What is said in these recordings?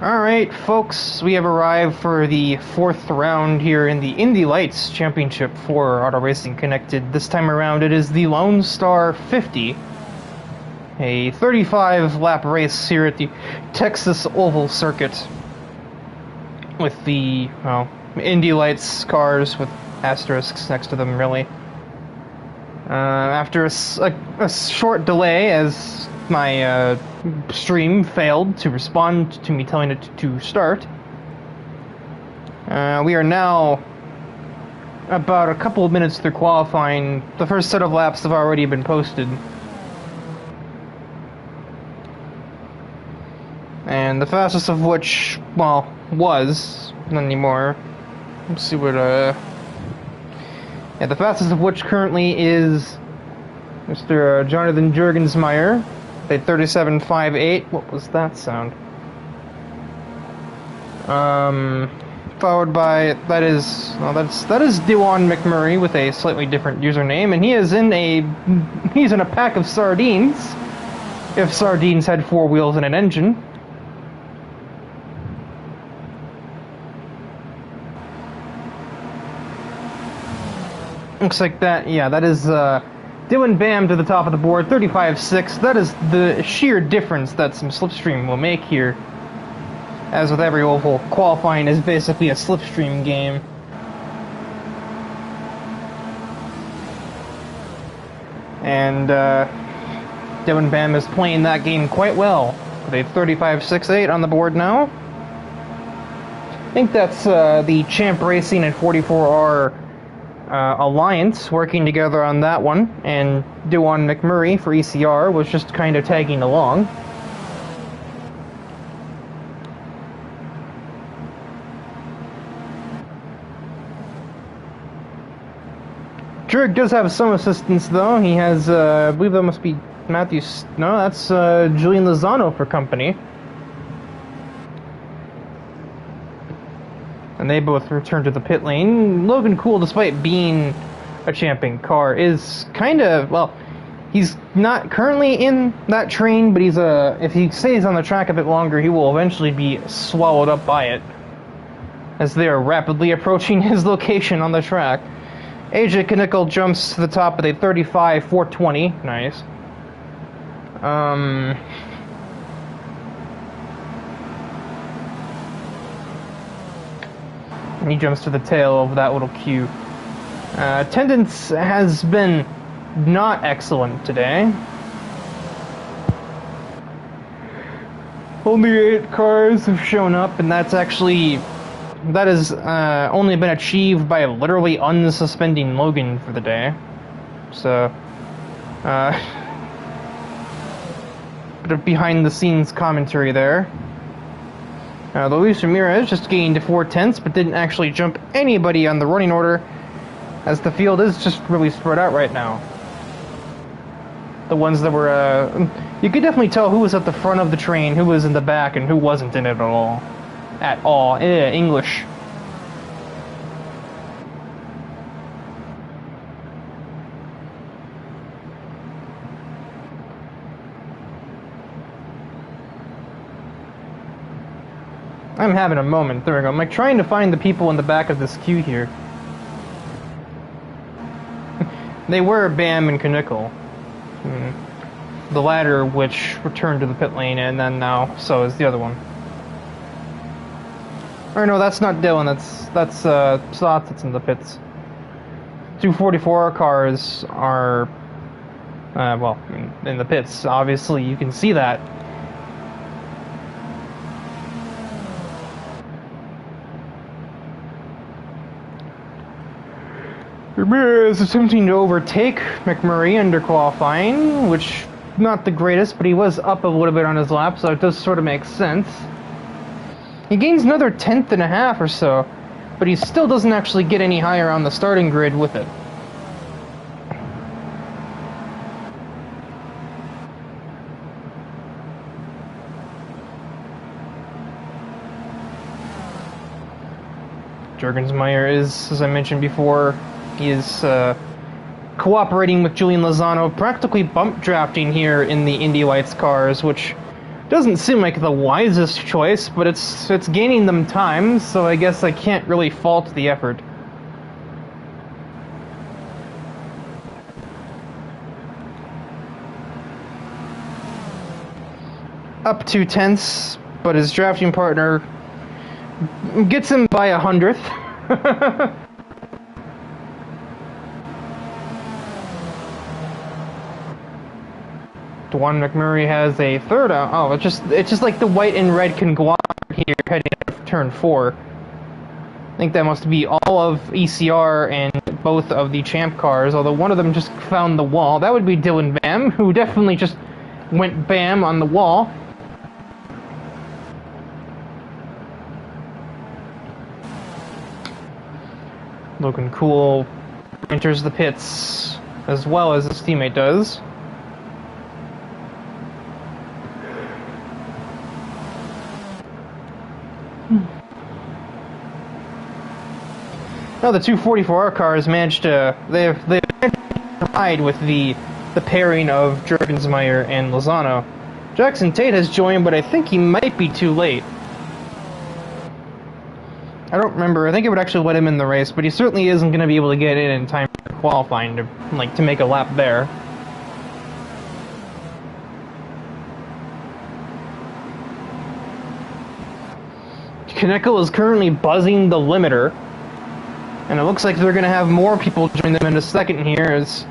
Alright, folks, we have arrived for the fourth round here in the Indy Lights Championship for Auto Racing Connected. This time around it is the Lone Star 50, a 35-lap race here at the Texas Oval Circuit with the, well, Indy Lights cars with asterisks next to them, really. After a short delay, as my stream failed to respond to me telling it to start, we are now about a couple of minutes through qualifying. The first set of laps have already been posted. And the fastest of which, well, was, not anymore. Let's see what, yeah, the fastest of which currently is Mr. Jonathan Jurgensmeyer, a 37.58. What was that sound? Followed by, that is Dewan McMurray with a slightly different username, and he's in a pack of sardines, if sardines had four wheels and an engine. Looks like that, yeah, that is Dylan Bam to the top of the board, 35.6. That is the sheer difference that some slipstream will make here. As with every oval, qualifying is basically a slipstream game. And Dylan Bam is playing that game quite well, with a 35.68 on the board now. I think that's the Champ Racing and 44R Alliance working together on that one, and Dewan McMurray for ECR was just kind of tagging along. Jurg does have some assistance though. He has, I believe that must be Matthew, no, that's Julian Lozano for company. And they both return to the pit lane. Logan Cool, despite being a champion car, is kind of, well, he's not currently in that train, but he's if he stays on the track a bit longer, he will eventually be swallowed up by it, as they are rapidly approaching his location on the track. AJ Knickel jumps to the top with a 35.420. Nice. And he jumps to the tail of that little queue. Attendance has been not excellent today. Only 8 cars have shown up, and that has only been achieved by literally unsuspending Logan for the day. So, bit of behind-the-scenes commentary there. Luis Ramirez just gained 4/10, but didn't actually jump anybody on the running order, as the field is just really spread out right now. The ones that were, you could definitely tell who was at the front of the train, who was in the back, and who wasn't in it at all. English. I'm having a moment. There we go. I'm like trying to find the people in the back of this queue here. They were Bam and Knickel. The latter which returned to the pit lane, and then now so is the other one. Or no, that's not Dylan. That's Slots that's in the pits. 244 cars are well in the pits. Obviously, you can see that. Ramirez attempting to overtake McMurray under qualifying, which not the greatest, but he was up a little bit on his lap, so it does sort of make sense. He gains another 1/10.5 or so, but he still doesn't actually get any higher on the starting grid with it. Jurgensmeyer is, as I mentioned before, he is cooperating with Julian Lozano, practically bump drafting here in the Indy Lights cars, which Doesn't seem like the wisest choice, but it's gaining them time, so I guess I can't really fault the effort. Up 2/10, but his drafting partner gets him by 100th. Dwan McMurray has a third out. Oh, it's just like the white and red conglomerate here heading into turn 4. I think that must be all of ECR and both of the champ cars, although one of them just found the wall. That would be Dylan Bam, who definitely just went bam on the wall. Looking cool. Enters the pits as well as his teammate does. Now the 244R cars managed to they've ride with the pairing of Jurgensmeyer and Lozano. Jackson Tate has joined, but I think he might be too late. I don't remember. I think it would actually let him in the race, but he certainly isn't going to be able to get in time for qualifying to make a lap there. Kneckel is currently buzzing the limiter, and it looks like they're going to have more people join them in a second here. As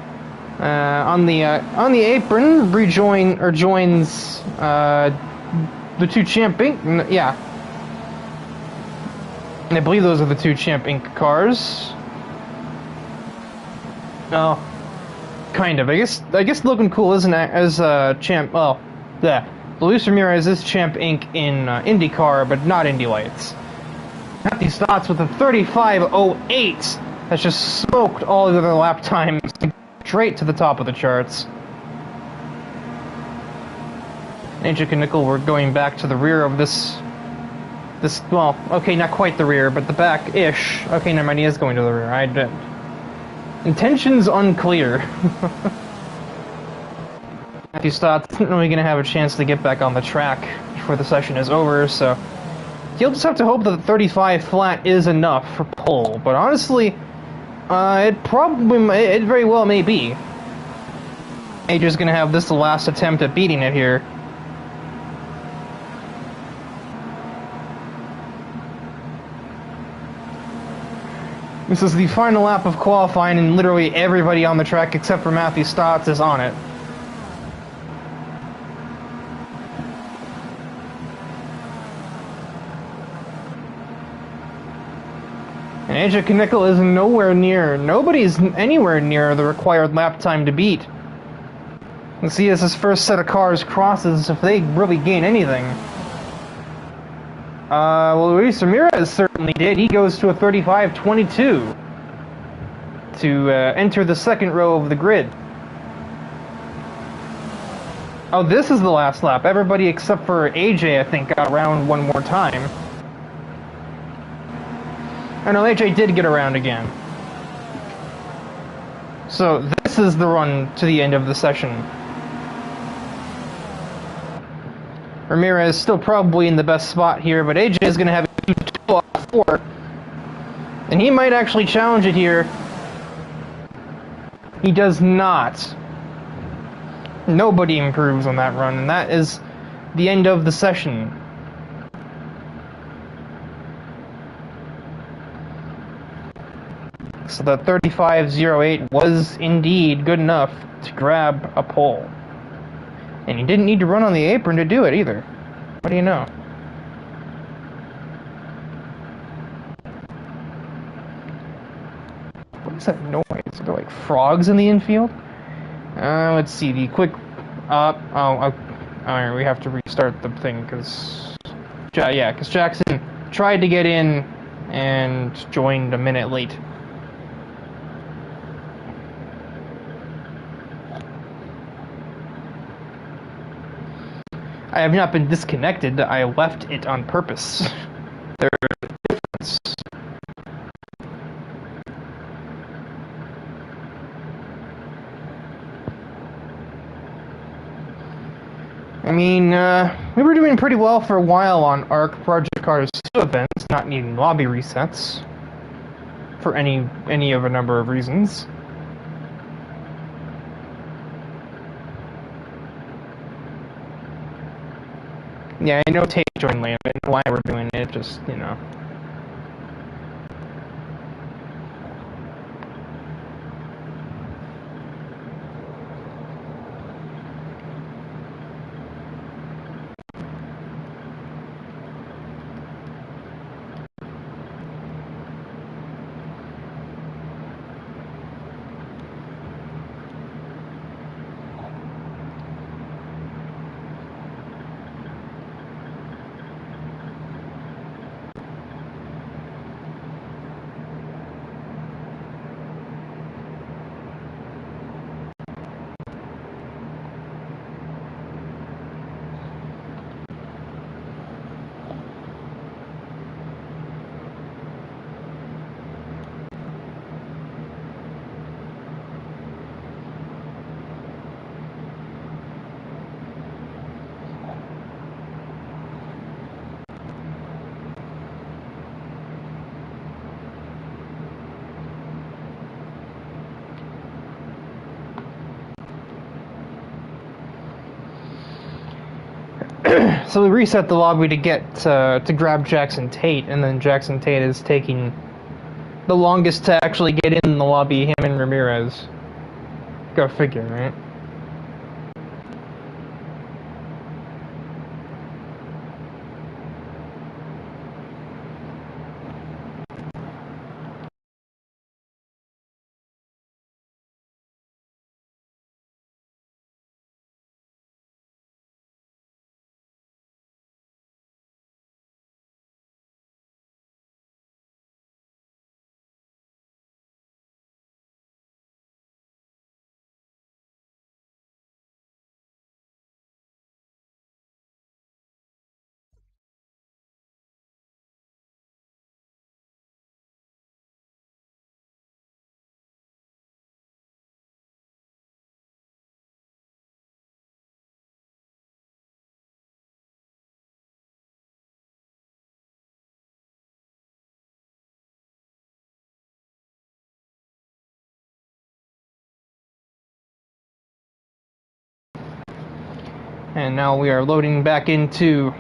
on the apron joins the two Champ Inc. Yeah, I believe those are the two Champ Inc. cars. Oh, kind of. I guess Logan Cool isn't as Champ. Well, yeah. Luis Ramirez is Champ Inc. in IndyCar, but not Indy Lights. Matthew Stotts with a 35.08 that's just smoked all the other lap times straight to the top of the charts. AJ Nickel, we're going back to the rear of this, well, okay, not quite the rear, but the back-ish. Okay, never mind, he is going to the rear. Intentions unclear. Matthew Stotts isn't really going to have a chance to get back on the track before the session is over, so he'll just have to hope that the 35 flat is enough for pole. But honestly, it very well may be. AJ's going to have this the last attempt at beating it here. This is the final lap of qualifying, and literally everybody on the track except for Matthew Stotts is on it. And AJ Knickel is nobody's anywhere near the required lap time to beat. Let's see as his first set of cars crosses if they really gain anything. Well, Luis Ramirez certainly did. He goes to a 35.22 to enter the second row of the grid. Oh, this is the last lap. Everybody except for AJ, I think, got around one more time. Oh no, AJ did get around again. So this is the run to the end of the session. Ramirez still probably in the best spot here, but AJ is going to have a 2 off 4. And he might actually challenge it here. He does not. Nobody improves on that run, and that is the end of the session. So the 35.08 was indeed good enough to grab a pole. And he didn't need to run on the apron to do it either. What do you know? What is that noise? Are there like frogs in the infield? Let's see, the quick... Alright, we have to restart the thing, because... Yeah, because Jackson tried to get in and joined a minute late. I have not been disconnected, I left it on purpose. There's a difference. I mean, we were doing pretty well for a while on ARC Project Cars 2 events, not needing lobby resets. For any of a number of reasons. Yeah, I know Tate joined late, but I know why we're doing it, just, you know. So we reset the lobby to get to grab Jackson Tate, and then Jackson Tate is taking the longest to actually get in the lobby, him and Ramirez. Go figure, right? And now we are loading back into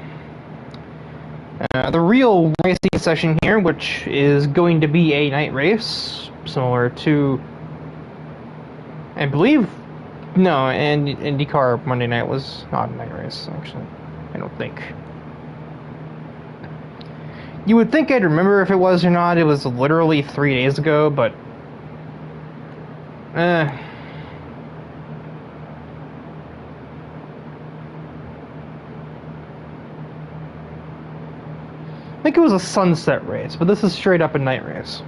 the real racing session here, which is going to be a night race, similar to, I believe, no, and IndyCar Monday night was not a night race, actually. I don't think. You would think I'd remember if it was or not. It was literally 3 days ago, but I think it was a sunset race, but this is straight up a night race.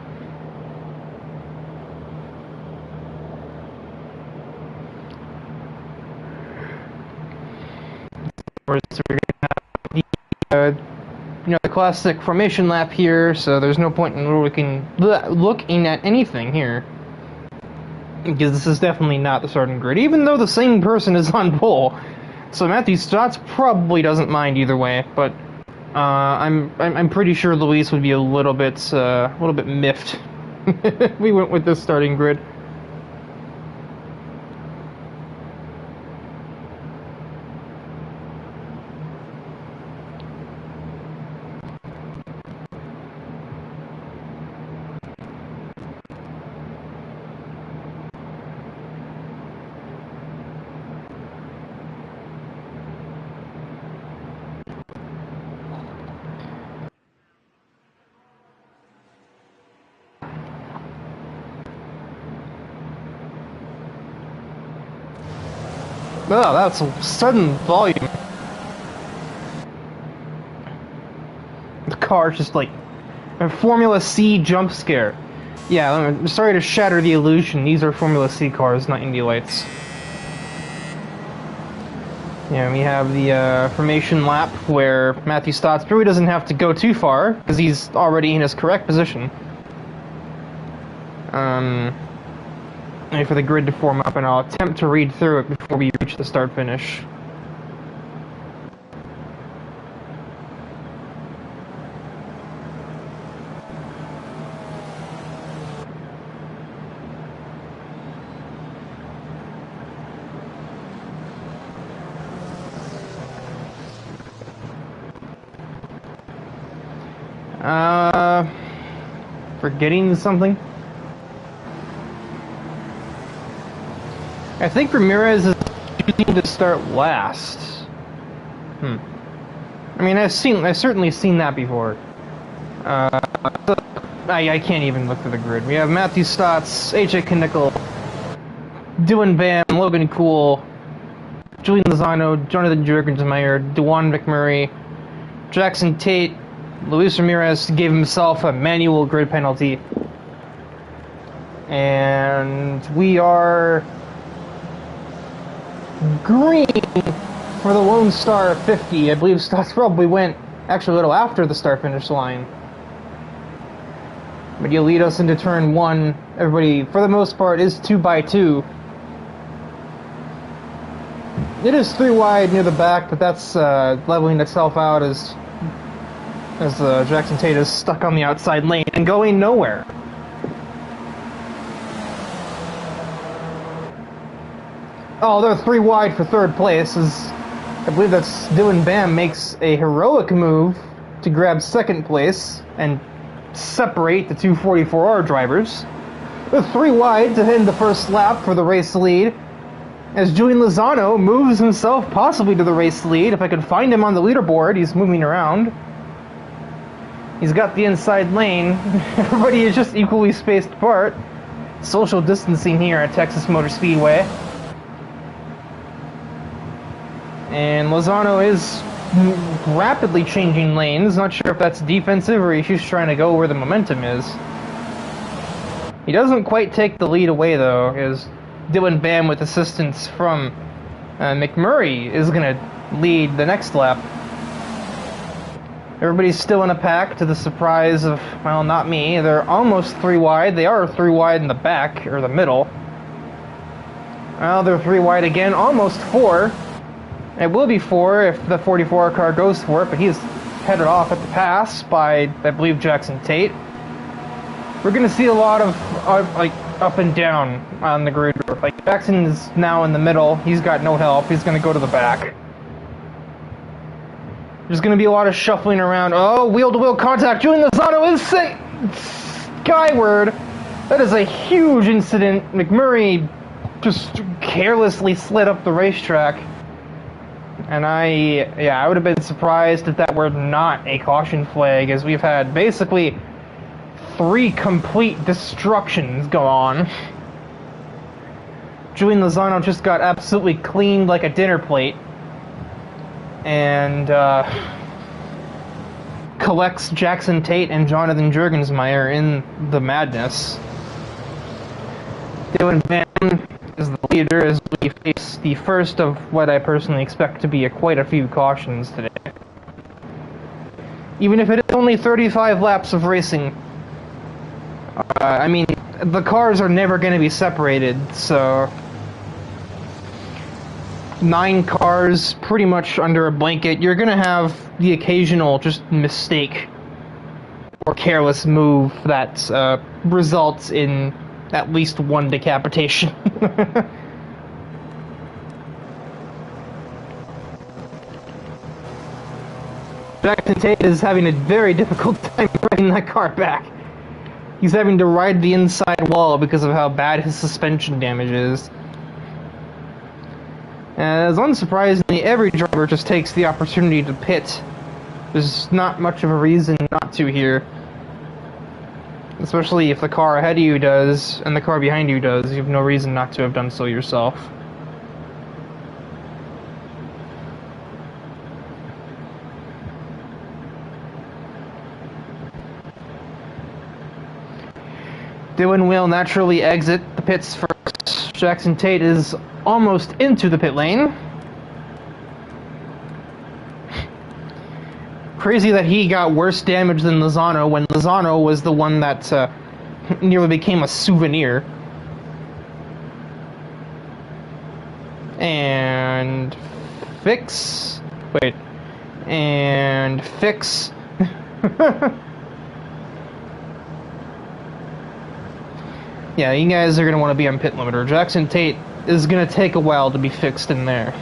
So we're gonna have the classic formation lap here, so there's no point in looking at anything here, because this is definitely not the starting grid, even though the same person is on pole. So Matthew Stotts probably doesn't mind either way, but I'm pretty sure Luis would be a little bit miffed if we went with this starting grid. Oh, that's a sudden volume. The car's just like a Formula C jump scare. Yeah, I'm sorry to shatter the illusion. These are Formula C cars, not Indy lights. Yeah, we have the formation lap where Matthew Stotts really doesn't have to go too far because he's already in his correct position. Wait for the grid to form up, and I'll attempt to read through it before we reach the start finish. forgetting something? I think Ramirez is choosing to start last. I mean, I've certainly seen that before. I can't even look through the grid. We have Matthew Stotts, AJ Knickel, Dylan Bam, Logan Cool, Julian Lozano, Jonathan Jurgensmeyer, Dewan McMurray, Jackson Tate, Luis Ramirez gave himself a manual grid penalty. And we are green for the Lone Star 50. I believe Stotts probably went actually a little after the start-finish line. But you'll lead us into turn 1. Everybody, for the most part, is 2x2. It is 3 wide near the back, but that's leveling itself out as Jackson Tate is stuck on the outside lane and going nowhere. Oh, they're 3 wide for third place. I believe that's Dylan Bam makes a heroic move to grab second place and separate the 244R drivers. They're 3 wide to end the first lap for the race lead, as Julian Lozano moves himself possibly to the race lead. If I could find him on the leaderboard, he's moving around. He's got the inside lane. Everybody is just equally spaced apart. Social distancing here at Texas Motor Speedway. And Lozano is rapidly changing lanes. Not sure if that's defensive or he's just trying to go where the momentum is. He doesn't quite take the lead away, though, as Dylan Bam, with assistance from McMurray, is going to lead the next lap. Everybody's still in a pack, to the surprise of, well, not me. They're almost 3 wide. They are 3 wide in the back, or the middle. Well, they're 3 wide again, almost 4. It will be 4 if the 44 car goes for it, but he's headed off at the pass by, I believe, Jackson Tate. We're going to see a lot of, like, up and down on the grid. Like, Jackson is now in the middle. He's got no help. He's going to go to the back. There's going to be a lot of shuffling around. Oh, wheel-to-wheel contact. Julian Lozano is skyward. That is a huge incident. McMurray just carelessly slid up the racetrack. And I would have been surprised if that were not a caution flag, as we've had basically 3 complete destructions go on. Julian Lozano just got absolutely cleaned like a dinner plate. And collects Jackson Tate and Jonathan Jurgensmeyer in the madness. Dylan Bam is the leader as we face the first of what I personally expect to be quite a few cautions today. Even if it is only 35 laps of racing. I mean, the cars are never going to be separated, so 9 cars pretty much under a blanket. You're going to have the occasional just mistake or careless move that results in at least 1 decapitation. Jackson Tate is having a very difficult time riding that car back. He's having to ride the inside wall because of how bad his suspension damage is. As unsurprisingly, every driver just takes the opportunity to pit. There's not much of a reason not to here. Especially if the car ahead of you does, and the car behind you does, you have no reason not to have done so yourself. Dylan will naturally exit the pits first. Jackson Tate is almost into the pit lane. Crazy that he got worse damage than Lozano when Lozano was the one that nearly became a souvenir. And fix. Wait. And fix. Yeah, you guys are going to want to be on pit limiter. Jackson Tate is going to take a while to be fixed in there.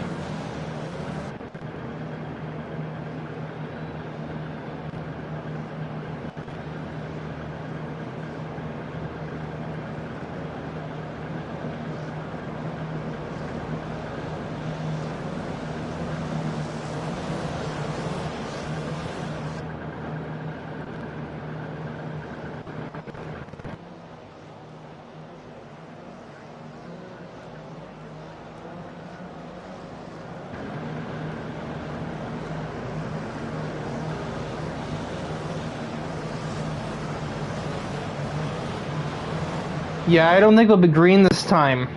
Yeah, I don't think it'll be green this time.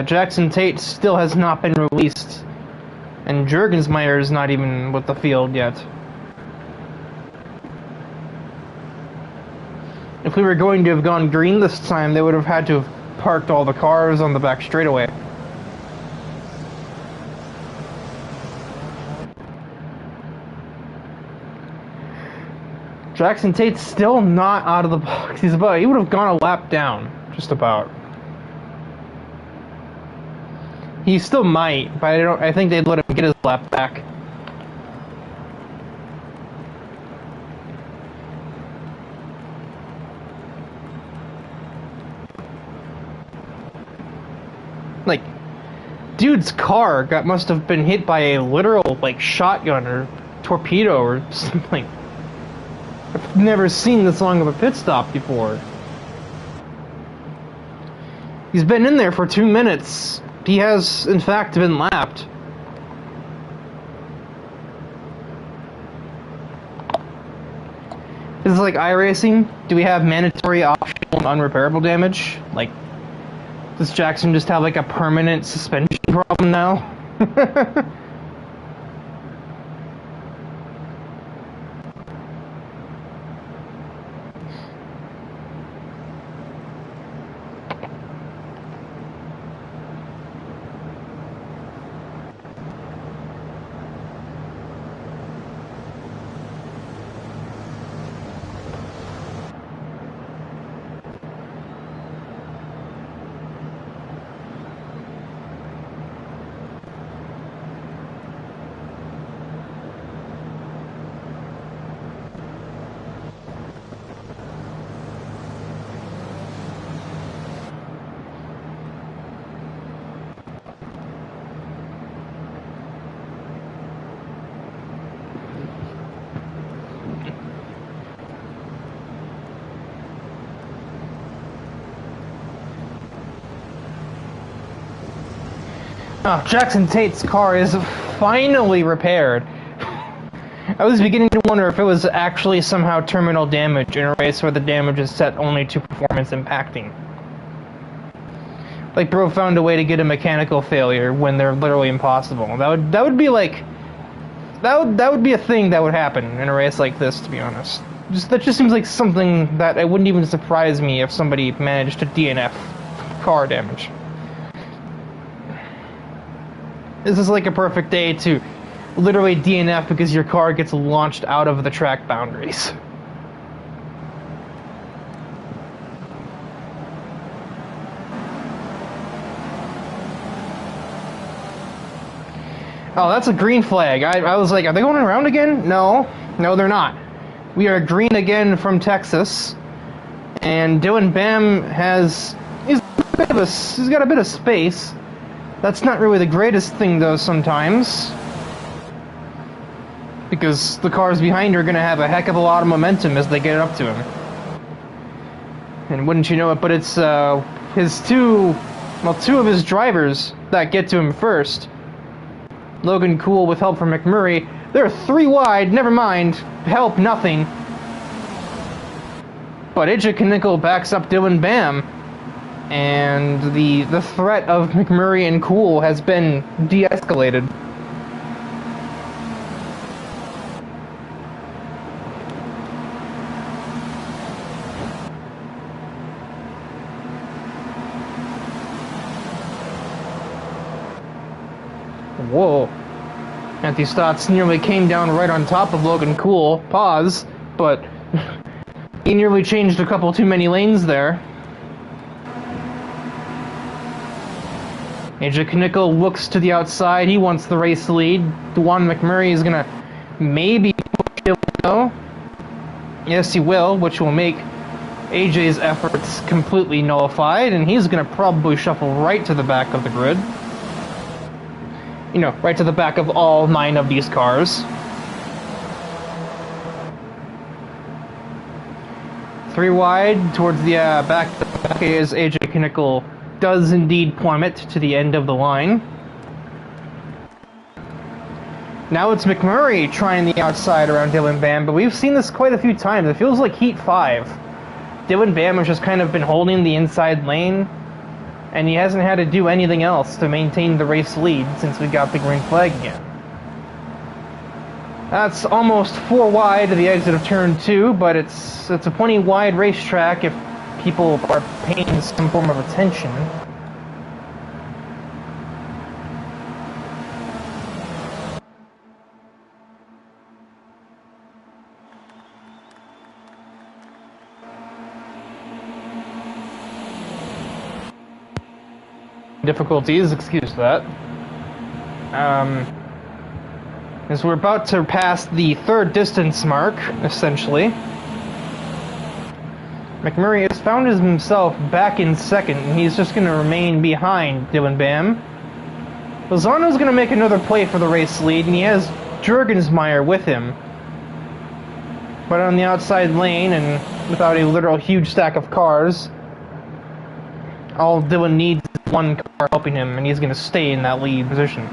Jackson Tate still has not been released, and Jurgensmeyer is not even with the field yet. If we were going to have gone green this time, they would have had to have parked all the cars on the back straightaway. Jackson Tate's still not out of the box. He would have gone a lap down, just about. He still might, but I think they'd let him get his lap back. Like, dude's car must have been hit by a literal, like, shotgun or torpedo or something. I've never seen this long of a pit stop before. He's been in there for 2 minutes. He has, in fact, been lapped. This is like iRacing. Do we have mandatory, optional, and unrepairable damage? Like, does Jackson just have like a permanent suspension problem now? Oh, Jackson Tate's car is finally repaired. I was beginning to wonder if it was actually somehow terminal damage in a race where the damage is set only to performance impacting. Like, bro found a way to get a mechanical failure when they're literally impossible. That would be like, that would be a thing that would happen in a race like this, to be honest. That just seems like something that it wouldn't even surprise me if somebody managed to DNF car damage. This is like a perfect day to literally DNF because your car gets launched out of the track boundaries. Oh, that's a green flag. I was like, are they going around again? No, they're not. We are green again from Texas, and Dylan Bam he's got a bit of space. That's not really the greatest thing, though, sometimes. Because the cars behind are going to have a heck of a lot of momentum as they get up to him. And wouldn't you know it, but it's two of his drivers that get to him first. Logan Cool with help from McMurray. They're 3 wide, never mind. Help, nothing. But AJ Knickel backs up Dylan Bam. And the threat of McMurray and Cool has been de-escalated. Whoa. Anthony Stotts nearly came down right on top of Logan Cool. Pause. But he nearly changed a couple too many lanes there. AJ Knickel looks to the outside. He wants the race lead. Juan McMurray is going to maybe push him, though. Yes, he will, which will make AJ's efforts completely nullified, and he's going to probably shuffle right to the back of the grid. You know, right to the back of all 9 of these cars. 3 wide towards the back is AJ Knickel. Does indeed plummet to the end of the line. Now it's McMurray trying the outside around Dylan Bam, but we've seen this quite a few times. It feels like Heat 5. Dylan Bam has just kind of been holding the inside lane, and he hasn't had to do anything else to maintain the race lead since we got the green flag again. That's almost 4 wide to the exit of turn 2, but it's a plenty wide racetrack if people are paying some form of attention. Difficulties, excuse that. As we're about to pass the 3rd distance mark, essentially. McMurray has found himself back in 2nd, and he's just going to remain behind Dylan Bam. Lozano's going to make another play for the race lead, and he has Jurgensmeyer with him. But on the outside lane, and without a literal huge stack of cars, all Dylan needs is 1 car helping him, and he's going to stay in that lead position.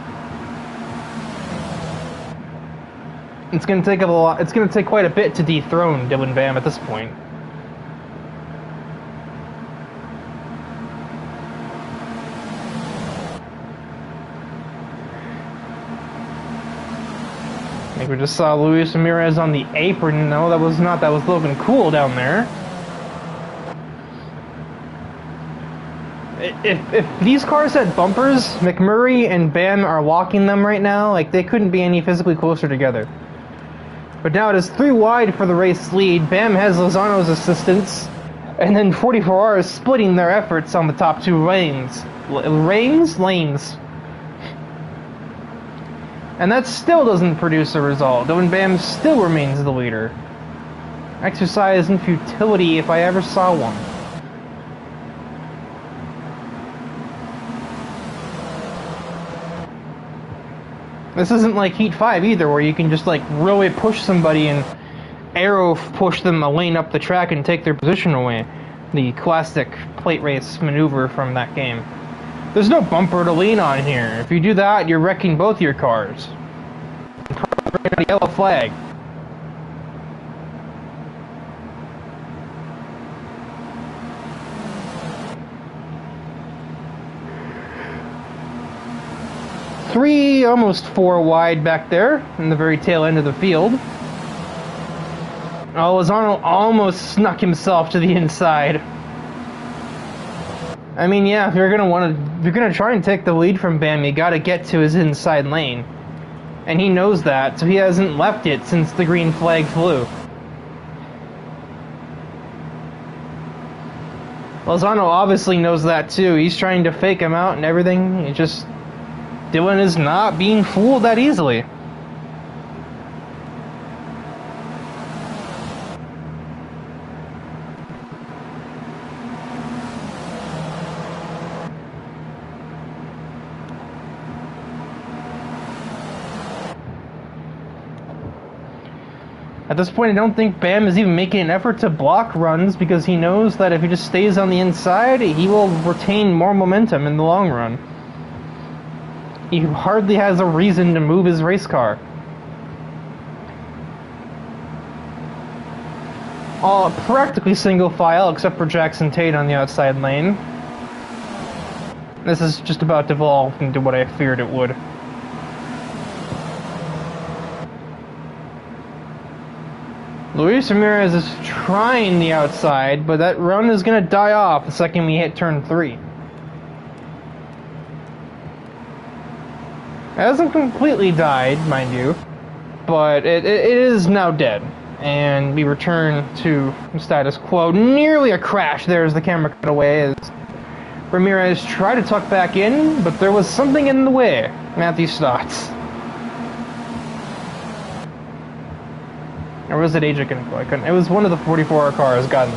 It's going to take a lot. It's going to take quite a bit to dethrone Dylan Bam at this point. I think we just saw Luis Ramirez on the apron. No, that was not. That was Logan Cool down there. If these cars had bumpers, McMurray and Bam are locking them right now. Like, they couldn't be any physically closer together. But now it is 3 wide for the race lead. Bam has Lozano's assistance, and then 44R is splitting their efforts on the top 2 lanes. Lanes. And that still doesn't produce a result. Dylan Bam still remains the leader. Exercise in futility if I ever saw one. This isn't like Heat 5 either, where you can just like really push somebody and arrow push them a lane up the track and take their position away. The classic plate race maneuver from that game. There's no bumper to lean on here. If you do that, you're wrecking both your cars. The yellow flag. Three, almost 4 wide back there in the very tail end of the field. Oh, Lozano almost snuck himself to the inside. I mean, yeah, if you're gonna try and take the lead from Bam, you gotta get to his inside lane. And he knows that, so he hasn't left it since the green flag flew. Lozano obviously knows that too. He's trying to fake him out and everything. It just... Dylan is not being fooled that easily. At this point, I don't think Bam is even making an effort to block runs because he knows that if he just stays on the inside, he will retain more momentum in the long run. He hardly has a reason to move his race car. All practically single file except for Jackson Tate on the outside lane. This is just about devolved into what I feared it would. Luis Ramirez is trying the outside, but that run is going to die off the second we hit turn 3. It hasn't completely died, mind you, but it is now dead. And we return to status quo. Nearly a crash there as the camera cut away as Ramirez tried to tuck back in, but there was something in the way. Matthew Stotts. Or was it AJ Kinko? I couldn't. It was one of the 44 cars got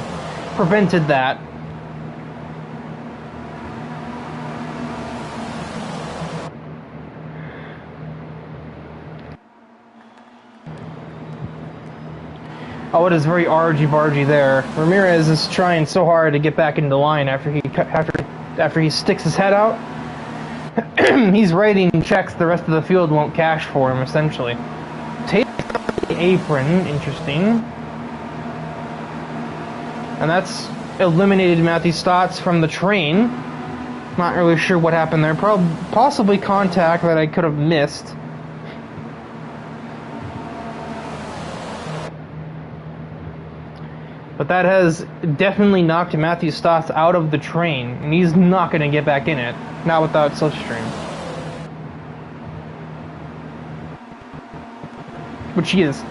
prevented that. Oh, it is very argy-bargy there. Ramirez is trying so hard to get back into line after he sticks his head out. He's writing checks the rest of the field won't cash for him, essentially. Tate on the apron, interesting. And that's eliminated Matthew Stotts from the train. Not really sure what happened there. Possibly contact that I could have missed. But that has definitely knocked Matthew Stotts out of the train, and he's not going to get back in it. Not without Slipstream. Which he is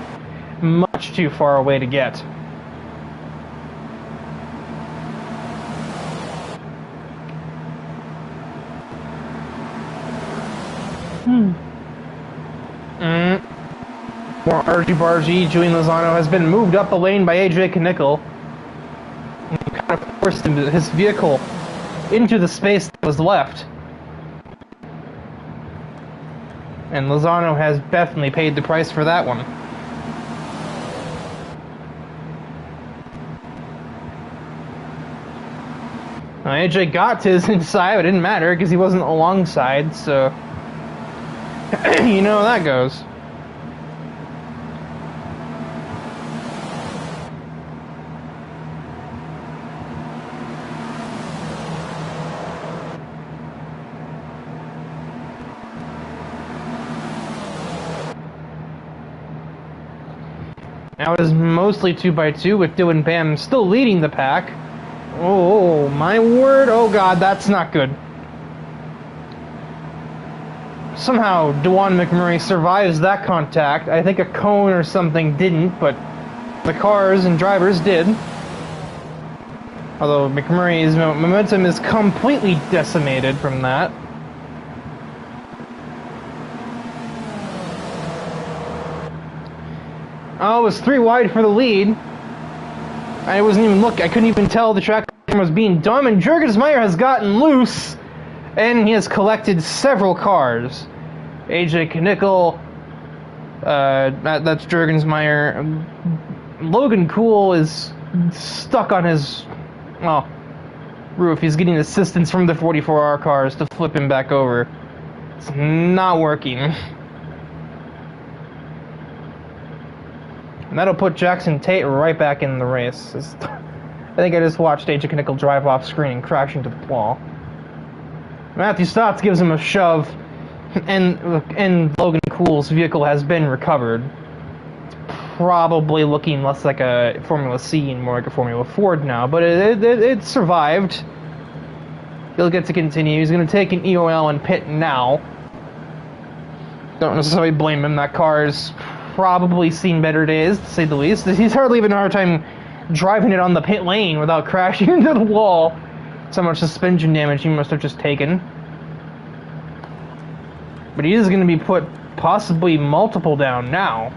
much too far away to get. More argy-bargy. Julian Lozano has been moved up the lane by AJ Knickel. Kind of forced his vehicle into the space that was left. And Lozano has definitely paid the price for that one. Now, AJ got to his inside, but it didn't matter because he wasn't alongside, so you know how that goes. Now it is mostly 2x2 with Dylan Bam still leading the pack. Oh my word, oh god, that's not good. Somehow DeJuan McMurray survives that contact. I think a cone or something didn't, but the cars and drivers did. Although McMurray's momentum is completely decimated from that. Oh, it was 3 wide for the lead. I wasn't even looking. I couldn't even tell the track was being done, and Jurgensmeyer has gotten loose, and he has collected several cars. AJ Knickel, that's Jurgensmeyer. Logan Cool is stuck on his roof. He's getting assistance from the 44R cars to flip him back over. It's not working. And that'll put Jackson Tate right back in the race. I think I just watched AJ Knickel drive off screen and crash into the wall. Matthew Stotts gives him a shove, and Logan Cool's vehicle has been recovered. It's probably looking less like a Formula C and more like a Formula Ford now, but it survived. He'll get to continue. He's going to take an EOL and pit now. Don't necessarily blame him. That car is probably seen better days, to say the least. He's hardly even had a hard time driving it on the pit lane without crashing into the wall. So much suspension damage he must have just taken. But he is going to be put possibly multiple down now.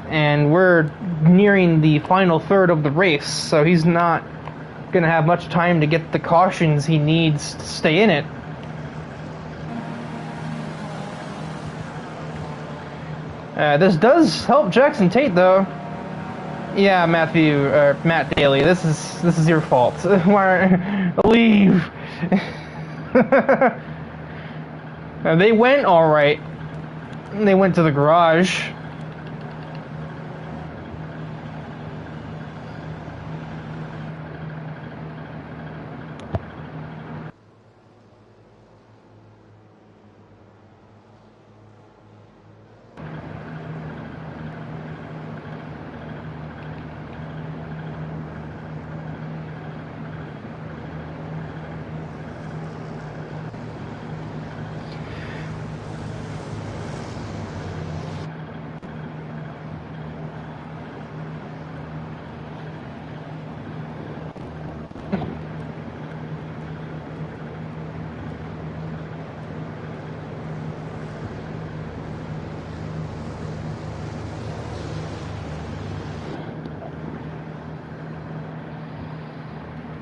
And we're nearing the final third of the race, so he's not going to have much time to get the cautions he needs to stay in it. This does help Jackson Tate, though. Yeah, Matt Daly, this is your fault. Leave. They went all right. They went to the garage.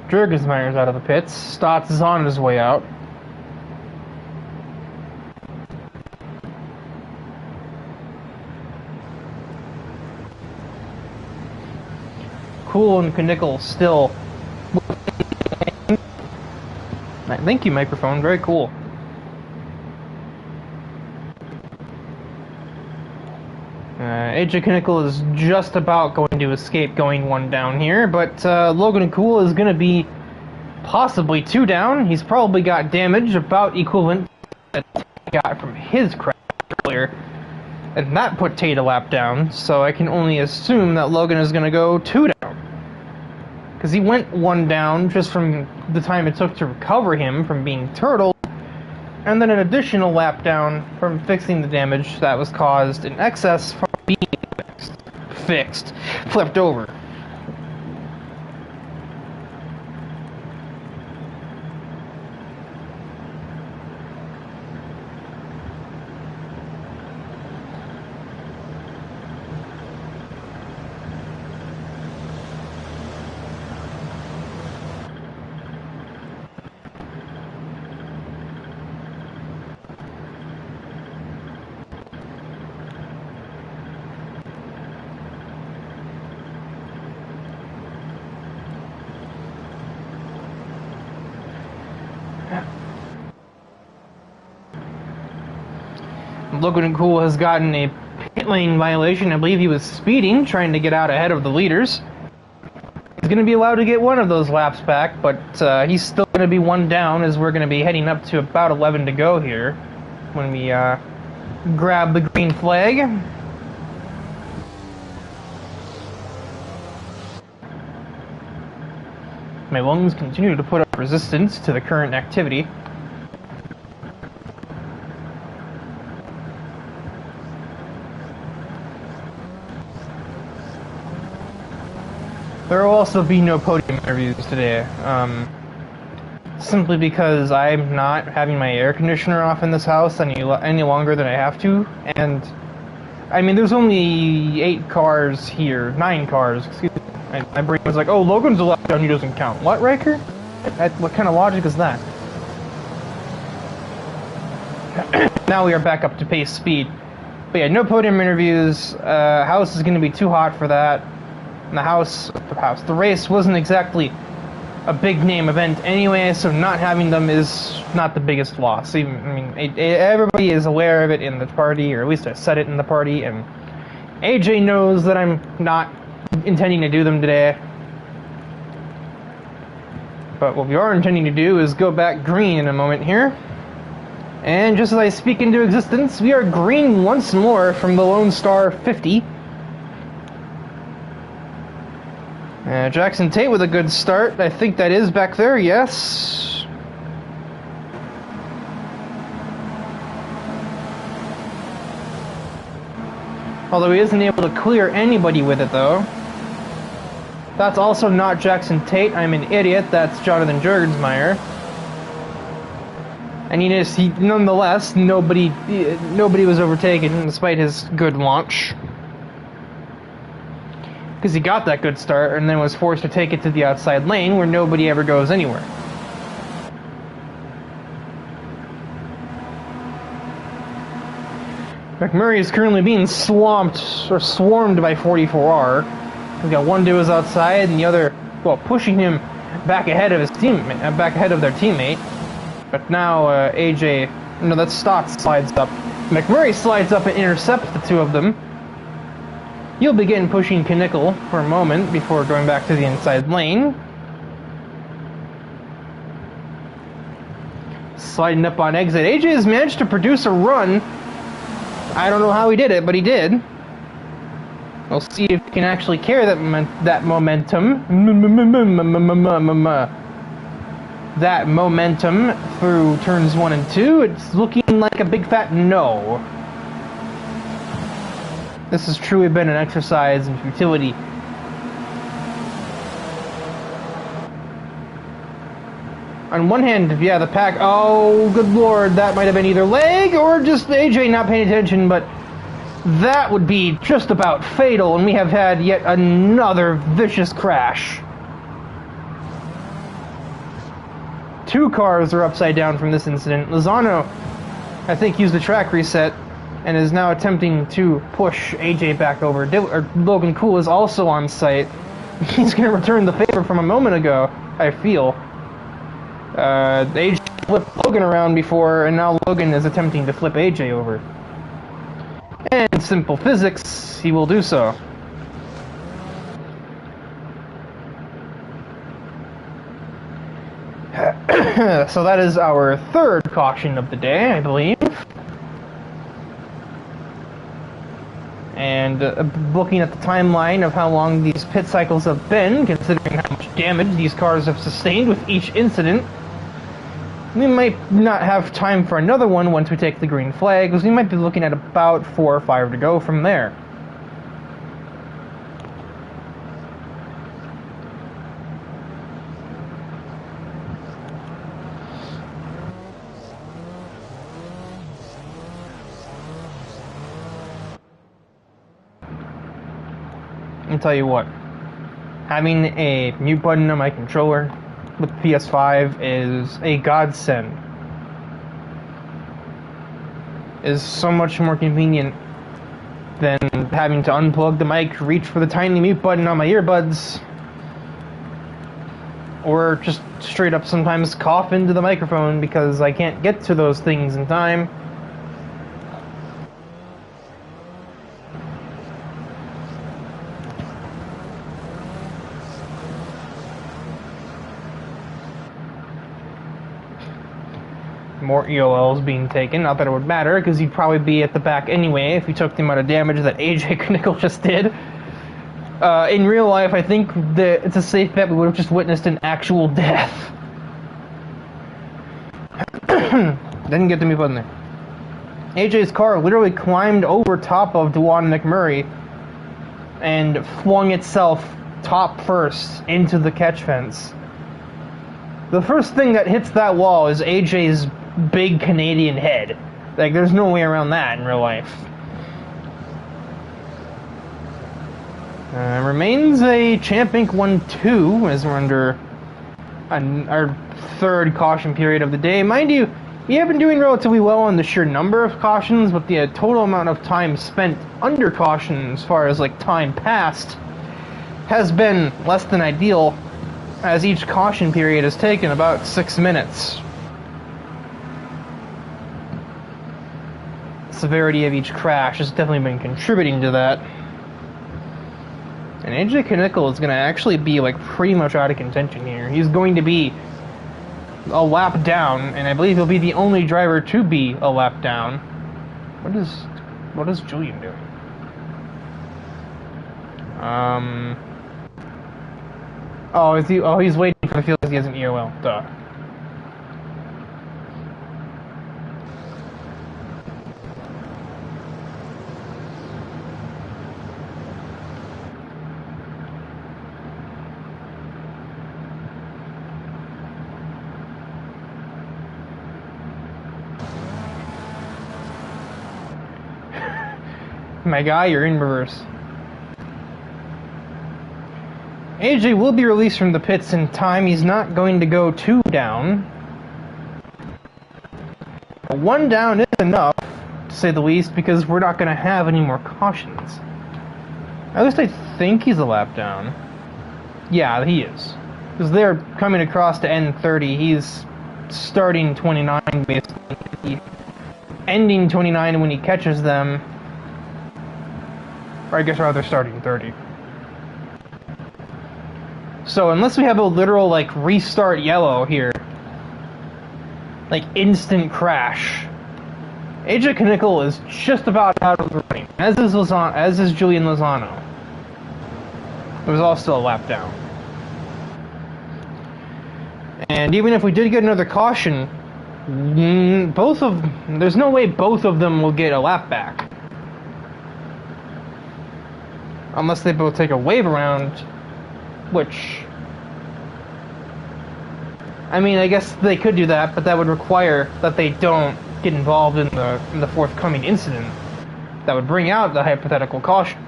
Jurgensmeyer's out of the pits. Stotts is on his way out. Cool and Knickel still. Thank you, microphone. Very cool. AJ Kinnickle is just about going to escape going one down here, but Logan Cool is going to be possibly two down. He's probably got damage about equivalent to what he got from his crash earlier, and that put Tate a lap down, so I can only assume that Logan is going to go two down. Because he went one down just from the time it took to recover him from being turtled, and then an additional lap down from fixing the damage that was caused in excess from being flipped over. Logan Cool has gotten a pit lane violation. I believe he was speeding, trying to get out ahead of the leaders. He's going to be allowed to get one of those laps back, but he's still going to be one down as we're going to be heading up to about 11 to go here when we grab the green flag. My lungs continue to put up resistance to the current activity. There will also be no podium interviews today, simply because I'm not having my air conditioner off in this house any longer than I have to, and I mean, there's only 9 cars, excuse me. My brain was like, oh, Logan's a lap down, he doesn't count. What, Riker? What kind of logic is that? Now we are back up to pace speed. But yeah, no podium interviews. House is going to be too hot for that. And the race wasn't exactly a big name event anyway, so not having them is not the biggest loss. Everybody is aware of it in the party, or at least I said it in the party, and AJ knows that I'm not intending to do them today. But what we are intending to do is go back green in a moment here. And just as I speak into existence, we are green once more from the Lone Star 50. Jackson Tate with a good start. I think that is back there, yes. Although he isn't able to clear anybody with it, though. That's also not Jackson Tate. I'm an idiot. That's Jonathan Jurgensmeyer. And nonetheless, nobody was overtaken despite his good launch. Because he got that good start and then was forced to take it to the outside lane where nobody ever goes anywhere. McMurray is currently being swarmed by 44R. We've got one to his outside and the other, well, pushing him back ahead of his teammate, back ahead of their teammate. But now that Stott slides up. McMurray slides up and intercepts the two of them. He'll begin pushing Kinnickle for a moment before going back to the inside lane. Sliding up on exit. AJ has managed to produce a run. I don't know how he did it, but he did. We'll see if he can actually carry that momentum. That momentum through turns 1 and 2. It's looking like a big fat no. This has truly been an exercise in futility. On one hand, yeah, the pack, oh, good lord, that might have been either leg or just AJ not paying attention, but that would be just about fatal, and we have had yet another vicious crash. 2 cars are upside down from this incident. Lozano, I think, used the track reset and is now attempting to push AJ back over. Logan Cool is also on site. He's going to return the favor from a moment ago, I feel. AJ flipped Logan around before, and now Logan is attempting to flip AJ over. And simple physics, he will do so. So that is our third caution of the day, I believe. And looking at the timeline of how long these pit cycles have been, considering how much damage these cars have sustained with each incident, we might not have time for another one once we take the green flag, because we might be looking at about 4 or 5 to go from there. I'll tell you what, having a mute button on my controller with PS5 is a godsend. Is so much more convenient than having to unplug the mic, reach for the tiny mute button on my earbuds, or just straight up sometimes cough into the microphone because I can't get to those things in time. More EOLs being taken, not that it would matter, because he'd probably be at the back anyway if he took the amount of damage that AJ Knickel just did. In real life, I think that it's a safe bet we would have just witnessed an actual death. Didn't get the mute button there. AJ's car literally climbed over top of Dwan McMurray and flung itself top first into the catch fence. The first thing that hits that wall is AJ's big Canadian head. Like, there's no way around that in real life. Remains a Champ Inc. 1-2 as we're under our third caution period of the day. Mind you, we have been doing relatively well on the sheer number of cautions, but the total amount of time spent under caution, as far as like time passed, has been less than ideal, as each caution period has taken about 6 minutes. The severity of each crash has definitely been contributing to that. And AJ Knickel is going to actually be like pretty much out of contention here. He's going to be a lap down, and I believe he'll be the only driver to be a lap down. What is Julian doing? He's waiting for the field because he has an EOL. Duh. My guy, you're in reverse. AJ will be released from the pits in time. He's not going to go 2 down. But 1 down is enough, to say the least, because we're not going to have any more cautions. At least I think he's a lap down. Yeah, he is. Because they're coming across to end 30. He's starting 29, basically. Ending 29 when he catches them. Or I guess rather starting 30. So unless we have a literal, like, restart yellow here, like, instant crash, AJ Knickel is just about out of the running, as is Julian Lozano. It was all still a lap down. And even if we did get another caution, there's no way both of them will get a lap back. Unless they both take a wave around, which, I mean, I guess they could do that, but that would require that they don't get involved in the forthcoming incident that would bring out the hypothetical caution.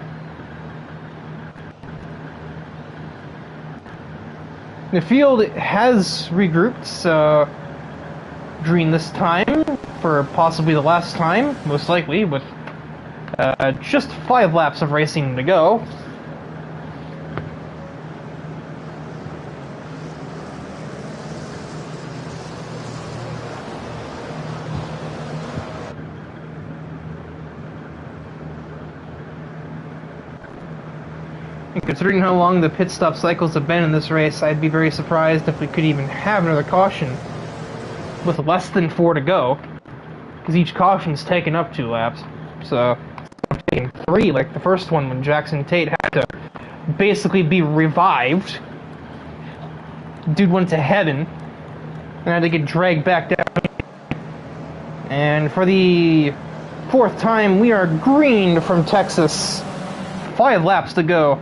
The field has regrouped during this time for possibly the last time, most likely, with just 5 laps of racing to go. And considering how long the pit stop cycles have been in this race, I'd be very surprised if we could even have another caution with less than 4 to go, because each caution's taken up 2 laps. So, I'm taking 3 like the first one when Jackson Tate had to basically be revived. Dude went to heaven and had to get dragged back down. And for the 4th time, we are green from Texas. 5 laps to go.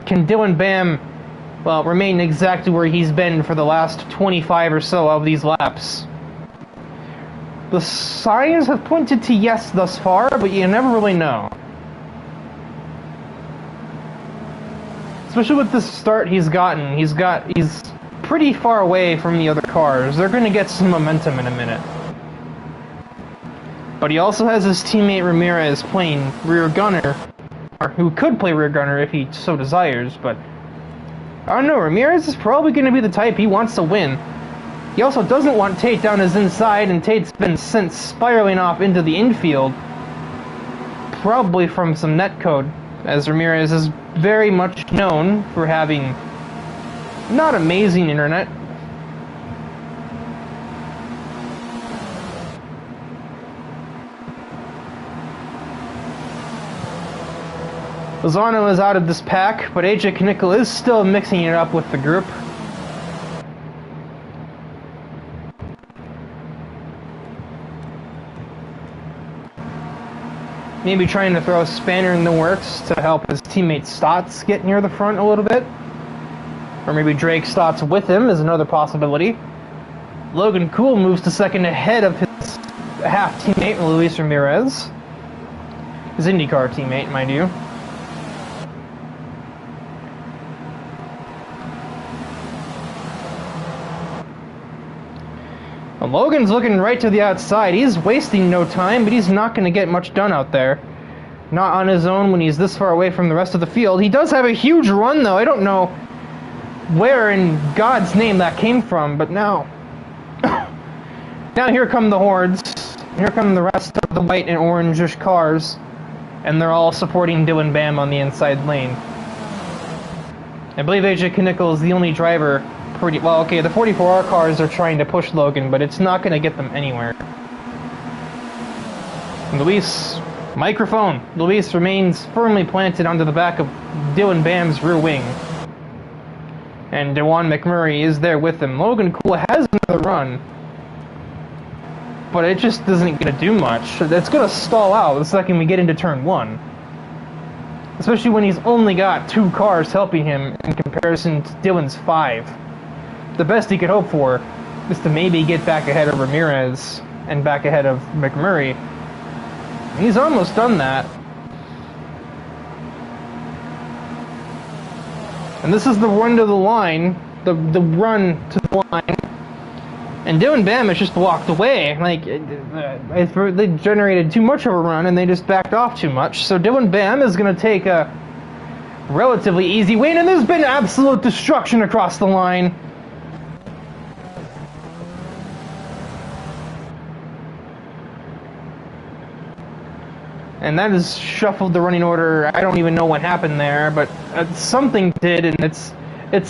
Can Dylan Bam, well, remain exactly where he's been for the last 25 or so of these laps? The signs have pointed to yes thus far, but you never really know. Especially with the start he's gotten. He's pretty far away from the other cars. They're going to get some momentum in a minute. But he also has his teammate Ramirez playing rear gunner, or who could play rear gunner if he so desires, but I don't know, Ramirez is probably going to be the type he wants to win. He also doesn't want Tate down his inside, and Tate's been sent spiraling off into the infield, probably from some netcode, as Ramirez is very much known for having not amazing internet. Lozano is out of this pack, but AJ Knickel is still mixing it up with the group. Maybe trying to throw a spanner in the works to help his teammate Stotts get near the front a little bit. Or maybe Drake Stotts with him is another possibility. Logan Cool moves to second ahead of his half-teammate, Luis Ramirez. His IndyCar teammate, mind you. Well, Logan's looking right to the outside. He's wasting no time, but he's not going to get much done out there. Not on his own when he's this far away from the rest of the field. He does have a huge run, though. I don't know where in God's name that came from, but now... now here come the hordes. Here come the rest of the white and orangish cars. And they're all supporting Dylan Bam on the inside lane. I believe AJ Knickel is the only driver... Well, okay, the 44R cars are trying to push Logan, but it's not going to get them anywhere. Luis, microphone. Luis remains firmly planted onto the back of Dylan Bam's rear wing. And Dewan McMurray is there with him. Logan Cool has another run, but it just isn't going to do much. It's going to stall out the second we get into turn 1. Especially when he's only got 2 cars helping him in comparison to Dylan's 5. The best he could hope for is to maybe get back ahead of Ramirez and back ahead of McMurray. And he's almost done that. And this is the run to the line, the run to the line. And Dylan Bam has just walked away. Like, they generated too much of a run and they just backed off too much. So Dylan Bam is going to take a relatively easy win, and there's been absolute destruction across the line. And that has shuffled the running order. I don't even know what happened there, but something did, and it's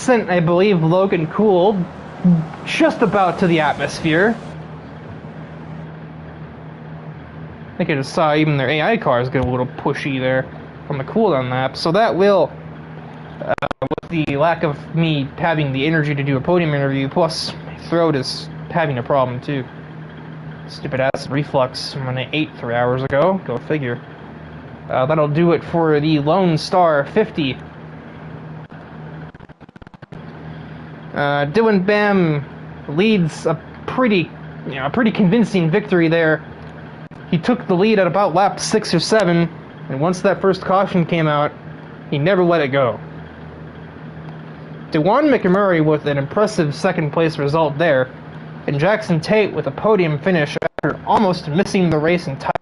sent, I believe, Logan Cool just about to the atmosphere. I think I just saw even their AI cars get a little pushy there on the cooldown lap. So that will, with the lack of me having the energy to do a podium interview, plus my throat is having a problem too. Stupid acid reflux when I ate 3 hours ago. Go figure. That'll do it for the Lone Star 50. Dylan Bam leads a pretty convincing victory there. He took the lead at about lap 6 or 7, and once that first caution came out, he never let it go. Dewan McMurray with an impressive second place result there, and Jackson Tate with a podium finish after almost missing the race entirely.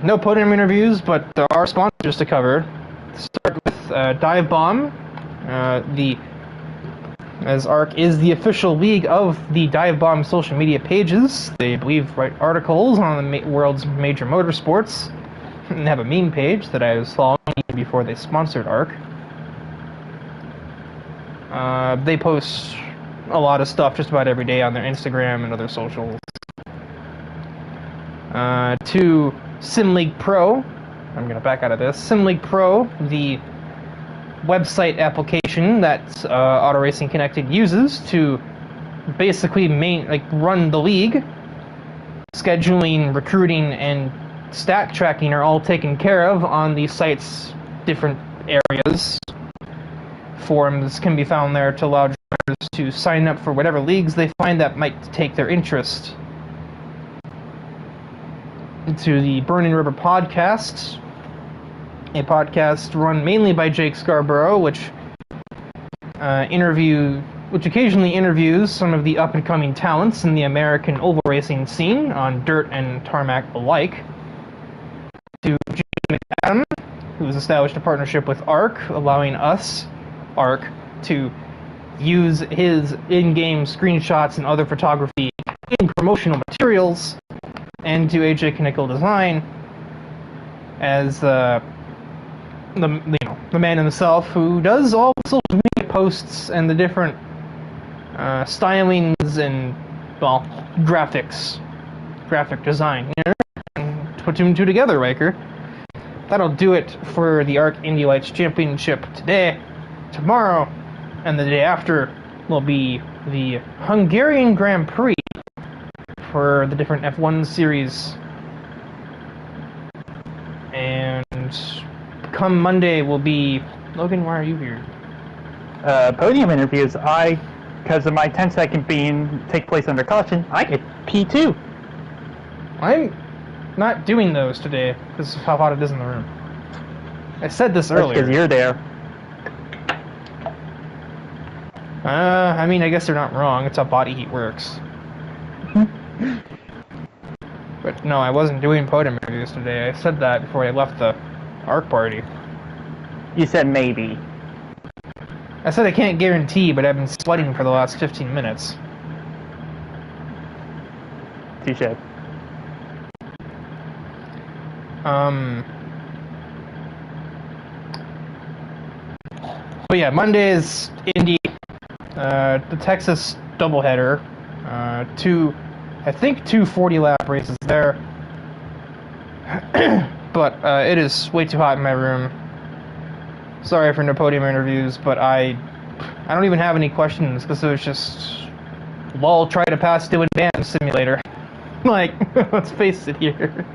No podium interviews, but there are sponsors to cover. Start with DIVEBOMB, the as ARC is the official league of the DIVEBOMB social media pages. They, believe, write articles on the world's major motorsports, and have a meme page that I was following before they sponsored ARC. They post a lot of stuff just about every day on their Instagram and other socials. To SimLeague Pro, I'm going to back out of this. SimLeague Pro, the website application that AutoRacingConnected uses to basically run the league. Scheduling, recruiting, and stat tracking are all taken care of on the site's different areas. Forums can be found there to allow drivers to sign up for whatever leagues they find that might take their interest. To the Burning River podcast, a podcast run mainly by Jake Scarborough, which occasionally interviews some of the up-and-coming talents in the American oval racing scene on dirt and tarmac alike. To Jim McAdam, who has established a partnership with ARC, allowing us, ARC, to use his in-game screenshots and other photography in promotional materials, and to AJ Knickel Design as the man himself who does all the social media posts and the different stylings and, well, graphic design. And put two and two together, Riker. That'll do it for the ARC Indy Lights Championship today. Tomorrow and the day after will be the Hungarian Grand Prix for the different F1 series. And come Monday will be... Logan, why are you here? Podium interviews. Because of my 10-second being take place under caution, I get P2. I'm not doing those today because of how hot it is in the room. I said this earlier. Because you're there. I mean, I guess they're not wrong. It's how body heat works. But no, I wasn't doing podium interviews today. I said that before I left the ARC party. You said maybe. I said I can't guarantee, but I've been sweating for the last 15 minutes. Touché. But yeah, Monday is Indy, the Texas doubleheader, two 40-lap races there. But it is way too hot in my room. Sorry for no podium interviews, but I don't even have any questions because it was just lol, try to pass doing band simulator. Like, let's face it here.